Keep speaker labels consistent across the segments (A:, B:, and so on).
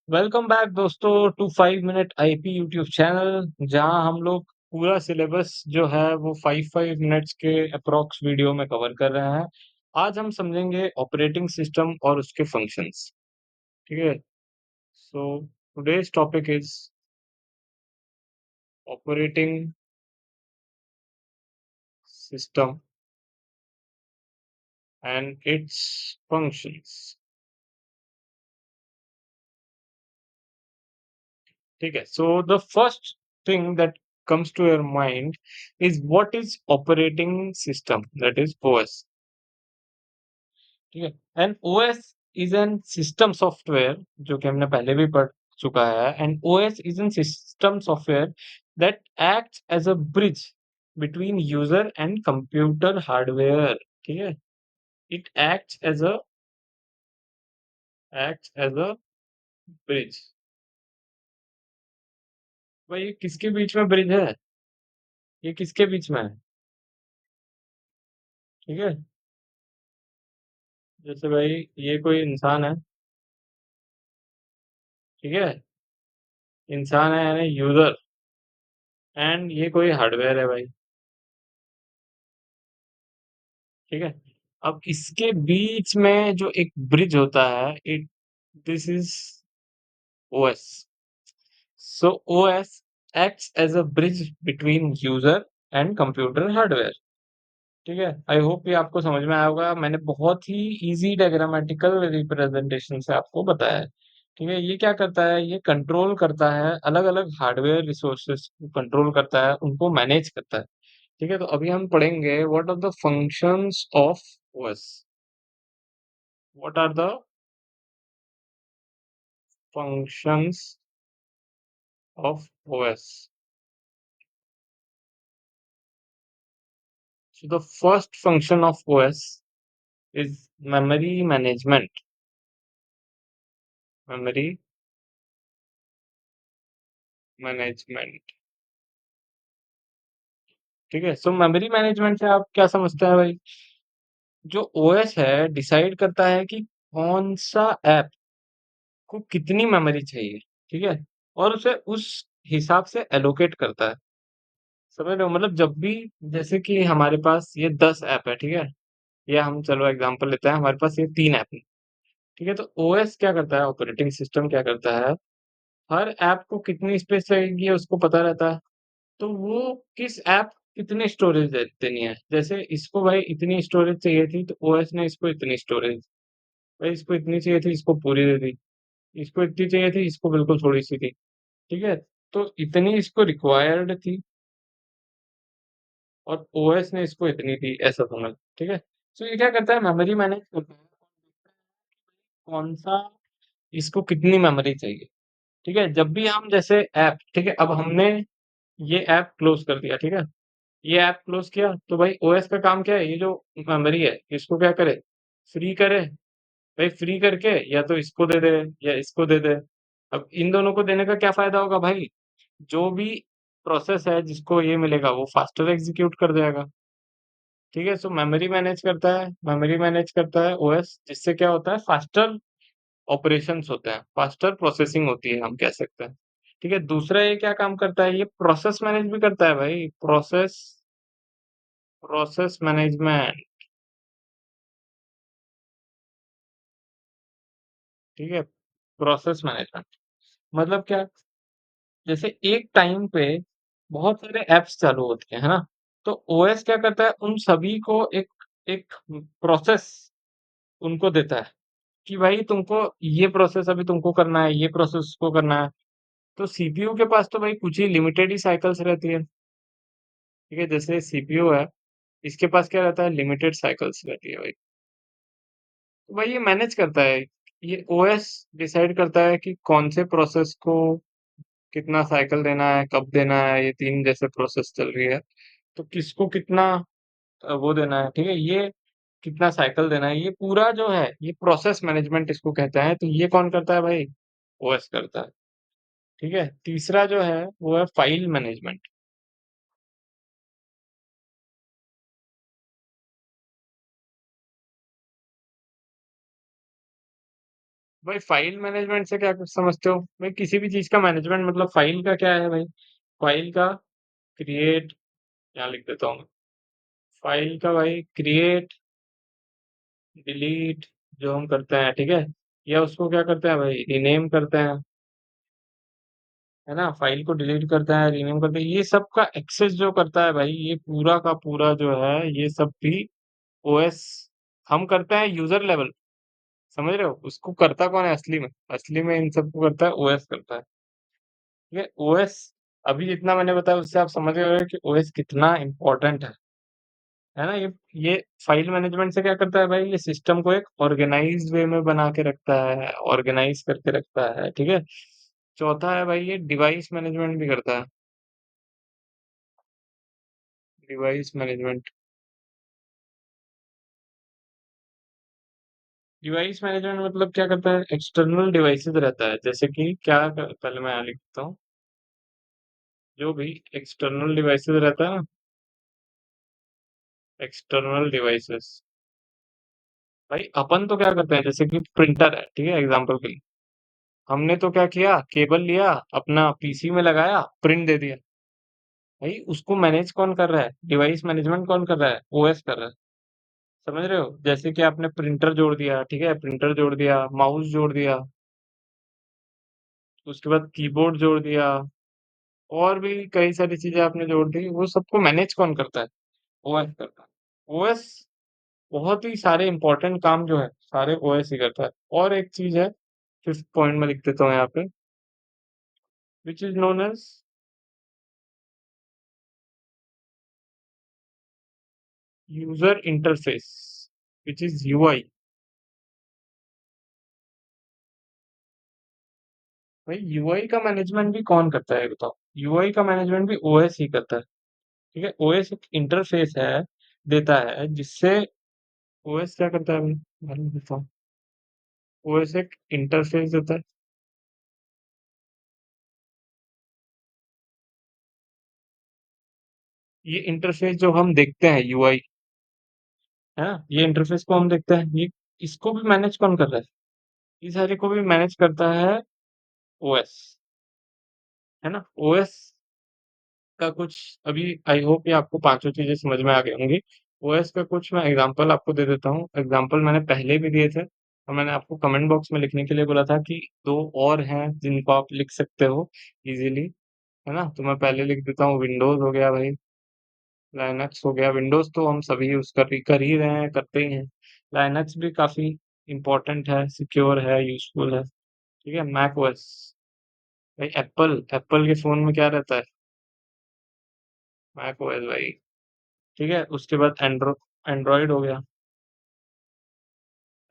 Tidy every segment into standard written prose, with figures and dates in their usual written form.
A: Welcome back दोस्तों to 5 minute IP YouTube channel जहां हम लोग पूरा सिलेबस जो है वो 5 मिनट्स के अप्रोक्स वीडियो में कवर कर रहे हैं। आज हम समझेंगे ऑपरेटिंग सिस्टम और उसके फंक्शंस। ठीक है। So today's topic is operating system and it's functions. ठीक है। So the first thing that comes to your mind is what is operating system, that is OS. ठीक है। And OS is an system software जो कि हमने पहले भी पढ़ चुका है। And OS is an system software that acts as a bridge between user and computer hardware. ठीक है। It acts as a bridge. भाई ये किसके बीच में ब्रिज है? ये किसके बीच में है? ठीक है। जैसे भाई ये कोई इंसान है। ठीक है। इंसान है यानी यूजर। एंड ये कोई हार्डवेयर है भाई। ठीक है। अब इसके बीच में जो एक ब्रिज होता है, it this is OS. So OS acts as a bridge between user and computer hardware. ठीक है। आई होप ये आपको समझ में आया होगा। मैंने बहुत ही इजी डायग्रामेटिकल रिप्रेजेंटेशन से आपको बताया है। ठीक है। ये क्या करता है? ये कंट्रोल करता है अलग अलग हार्डवेयर रिसोर्सेस को, कंट्रोल करता है, उनको मैनेज करता है। ठीक है। तो अभी हम पढ़ेंगे what are the functions of OS. What are the functions of OS. So the first function of OS is memory management. Memory management. ठीक है। सो मेमोरी मैनेजमेंट से आप क्या समझते हैं भाई? जो ओएस है डिसाइड करता है कि कौन सा ऐप को कितनी मेमोरी चाहिए। ठीक है। और उसे उस हिसाब से एलोकेट करता है। समझ रहे हो? मतलब जब भी, जैसे कि हमारे पास ये 10 ऐप है। ठीक है। या हम चलो एग्जांपल लेते हैं, हमारे पास ये 3 ऐप है। ठीक है। तो ओएस क्या करता है, ऑपरेटिंग सिस्टम क्या करता है, हर ऐप को कितनी स्पेस लगेगी उसको पता रहता है। तो वो किस ऐप कितनी स्टोरेज देनी है, जैसे इसको भाई इतनी स्टोरेज चाहिए थी तो ओएस ने इसको इतनी स्टोरेज, भाई इसको इतनी चाहिए थी इसको पूरी दे दी, इसको इतनी चाहिए थी इसको बिल्कुल थोड़ी सी थी। ठीक है। तो इतनी इसको रिक्वायर्ड थी और ओएस ने इसको इतनी दी, ऐसा समझ। ठीक है। तो ये क्या करता है, मेमोरी मैनेज करता है, कौन सा, इसको कितनी मेमोरी चाहिए। ठीक है। जब भी हम जैसे ऐप, ठीक है, अब हमने ये ऐप क्लोज कर दिया। ठीक है। ये ऐप क्लोज किया तो भाई ओएस का काम क्या है, ये जो मेमोरी है इसको क्या करे, फ्री करे। भाई फ्री करके या तो इसको दे दे या इसको दे दे। अब इन दोनों को देने का क्या फायदा होगा भाई? जो भी प्रोसेस है जिसको ये मिलेगा वो फास्टर एग्जीक्यूट कर जाएगा। ठीक है। सो मेमोरी मैनेज करता है ओएस, जिससे क्या होता है, फास्टर ऑपरेशंस होते हैं, फास्टर प्रोसेसिंग होती है, हम कह सकते हैं। ठीक है। दूसरा ये क्या काम करता है, ये प्रोसेस मैनेज भी करता है भाई। Process management. ठीक है। प्रोसेस मैनेजमेंट मतलब क्या? जैसे एक टाइम पे बहुत सारे एप्स चालू होते हैं, है ना? तो ओएस क्या करता है, उन सभी को एक एक प्रोसेस उनको देता है कि भाई तुमको ये प्रोसेस अभी तुमको करना है, ये प्रोसेस उसको करना है। तो सीपीयू के पास तो भाई कुछ ही लिमिटेड ही साइकिल्स रहती है। ठीक है। जैसे सीपीयू है, इसके पास क्या रहता है, लिमिटेड साइकिल्स रहती है भाई। तो भाई ये मैनेज करता है, ये ओएस डिसाइड करता है कि कौन से प्रोसेस को कितना साइकिल देना है, कब देना है। ये 3 जैसे प्रोसेस चल रही है तो किसको कितना वो देना है। ठीक है। ये कितना साइकिल देना है, ये पूरा जो है ये प्रोसेस मैनेजमेंट इसको कहते हैं। तो ये कौन करता है भाई? ओएस करता है। ठीक है। तीसरा जो है वो है फाइल मैनेजमेंट। भाई फाइल मैनेजमेंट से क्या कुछ समझते हो भाई? किसी भी चीज का मैनेजमेंट मतलब फाइल का क्या है भाई? फाइल का क्रिएट, यहाँ लिख देता हूँ। फाइल का भाई क्रिएट, डिलीट जो हम करते हैं, ठीक है, या उसको क्या करते हैं भाई, रिनेम करते हैं, है ना? फाइल को डिलीट करते हैं, रिनेम करते हैं, ये सब का एक्सेस जो करता है भाई, ये पूरा का पूरा जो है, ये सब भी ओएस हम करते हैं यूजर लेवल। समझ रहे हो? उसको करता कौन है असली में? असली में इन सबको करता है ओएस करता है। ठीक है, ओएस अभी जितना मैंने बताया उससे आप समझ गए होंगे कि ओएस कितना इंपॉर्टेंट है ना? ये फाइल मैनेजमेंट से क्या करता है भाई, ये सिस्टम को एक ऑर्गेनाइज्ड वे में बना के रखता है, ऑर्गेनाइज करके रखता है, ठीक है। चौथा है भाई, ये डिवाइस मैनेजमेंट भी करता है। डिवाइस मैनेजमेंट, डिवाइस मैनेजमेंट मतलब क्या करता है, एक्सटर्नल डिवाइसेस रहता है, जैसे कि पहले मैं यहाँ लिखता हूँ, जो भी एक्सटर्नल डिवाइसेस रहता है ना, एक्सटर्नल डिवाइसेस, भाई अपन तो क्या करते हैं, जैसे कि प्रिंटर है, ठीक है, एग्जांपल के लिए, हमने तो क्या किया, केबल लिया, अपना पीसी में लगाया, प्रिंट दे दिया। भाई उसको मैनेज कौन कर रहा है, डिवाइस मैनेजमेंट कौन कर रहा है, ओएस कर रहा है। समझ रहे हो? जैसे कि आपने प्रिंटर जोड़ दिया, ठीक है, प्रिंटर जोड़ दिया, माउस जोड़ दिया, उसके बाद कीबोर्ड जोड़ दिया, और भी कई सारी चीजें आपने जोड़ दी, वो सबको मैनेज कौन करता है, ओएस करता है। ओएस बहुत ही सारे इंपॉर्टेंट काम जो है सारे ओएस ही करता है। और एक चीज है, फिफ्थ पॉइंट में लिख देता हूँ यहाँ पे, which is known as user interface, which is UI. भाई यूआई का मैनेजमेंट भी कौन करता है बताओ? यूआई का मैनेजमेंट भी ओएस ही करता है। ठीक है, ओएस एक इंटरफेस है, देता है, जिससे ओएस क्या करता है भाई, मैं बताऊं। ओएस एक इंटरफेस देता है, ये इंटरफेस जो हम देखते हैं यूआई, है ना, ये इंटरफेस को हम देखते हैं, ये इसको भी मैनेज कौन कर रहा है? इस सारे को भी मैनेज करता है ओएस, है ना? ओएस का कुछ अभी, आई होप ये आपको पांचों चीजें समझ में आ गई होंगी। ओएस का कुछ मैं एग्जांपल आपको दे देता हूँ, एग्जांपल मैंने पहले भी दिए थे, और मैंने आपको कमेंट बॉक्स में लिखने के लिए बोला था कि दो और हैं जिनको आप लिख सकते हो इजीली, है ना? तो मैं पहले लिख देता हूँ, विंडोज हो गया भाई, लाइनक्स हो गया। विंडोज तो हम सभी यूज कर ही रहे हैं, करते ही हैं। लाइनक्स भी काफी इंपॉर्टेंट है, सिक्योर है, यूजफुल है। ठीक है, मैक ओएस, भाई एप्पल, एप्पल के फोन में क्या रहता है, मैक ओएस भाई। ठीक है, उसके बाद एंड्रॉइड हो गया,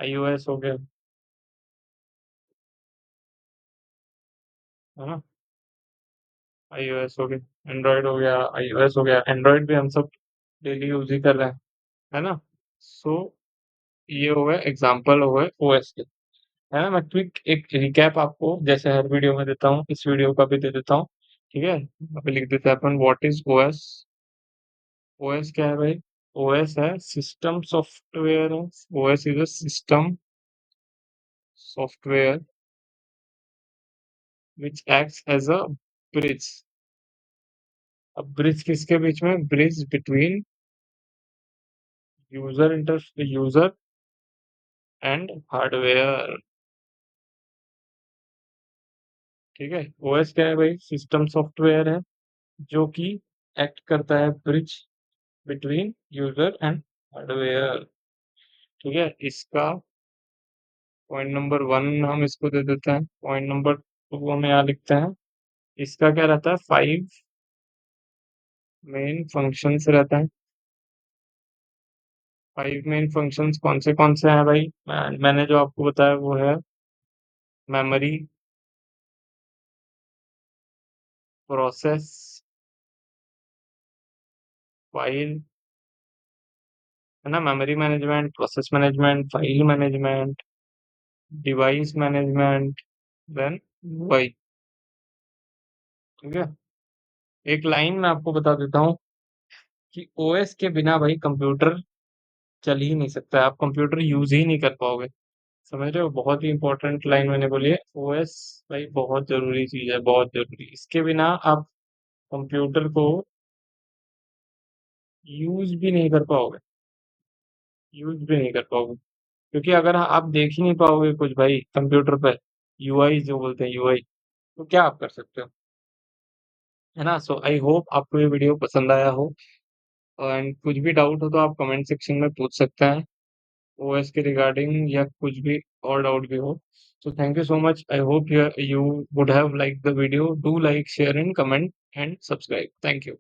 A: आईओएस हो गया, है ना, आईओएस हो गया, एंड्रॉइड हो गया, आईओएस हो गया, एंड्रॉइड भी हम सब डेली यूज ही कर रहे हैं, है ना? सो ये हो गए एग्जाम्पल हो गए ओएस के, है ना? मैं क्विक एक रिकैप आपको जैसे हर वीडियो में देता हूँ, इस वीडियो का भी दे देता हूँ। ठीक है, अभी लिख देते हैं अपन, व्हाट इज ओएस। ओएस क्या है भाई? ओएस है system software, OS is a system software which acts as a bridge. अब ब्रिज किसके बीच में? Bridge between user and hardware. ठीक है, ओएस क्या है भाई? सिस्टम सॉफ्टवेयर है जो कि एक्ट करता है bridge between user and hardware. ठीक है, इसका पॉइंट नंबर वन हम इसको दे देते हैं, पॉइंट नंबर टू हम यहाँ लिखते हैं। इसका क्या रहता है? फाइव मेन फंक्शंस रहता है। फाइव मेन फंक्शंस कौन से हैं भाई? मैंने जो आपको बताया वो है मेमोरी, प्रोसेस, फाइल, है ना, memory management, process management, file management, device management, then why. ठीक है, एक लाइन में आपको बता देता हूँ कि ओएस के बिना भाई कंप्यूटर चल ही नहीं सकता है, आप कंप्यूटर यूज ही नहीं कर पाओगे। समझ रहे हो? बहुत ही इंपॉर्टेंट लाइन मैंने बोली है। ओएस भाई बहुत ज़रूरी चीज़ है, बहुत ज़रूरी। इसके बिना आप कंप्यूटर को यूज़ भी नहीं कर पाओगे, यूज़ भी नहीं कर पाओगे। क्योंकि अगर आप देख ही नहीं पाओगे कुछ भाई कंप्यूटर पे, यूआई जो बोलते हैं यूआई, तो क्या आप कर सकते हो? है ना? सो आई होप आपको ये वीडियो पसंद आया हो, एंड कुछ भी डाउट हो तो आप कमेंट सेक्शन में पूछ सकते हैं, ओएस के रिगार्डिंग या कुछ भी और डाउट भी हो। So thank you so much. I hope you would have liked the video. Do like, share and comment and subscribe. Thank you.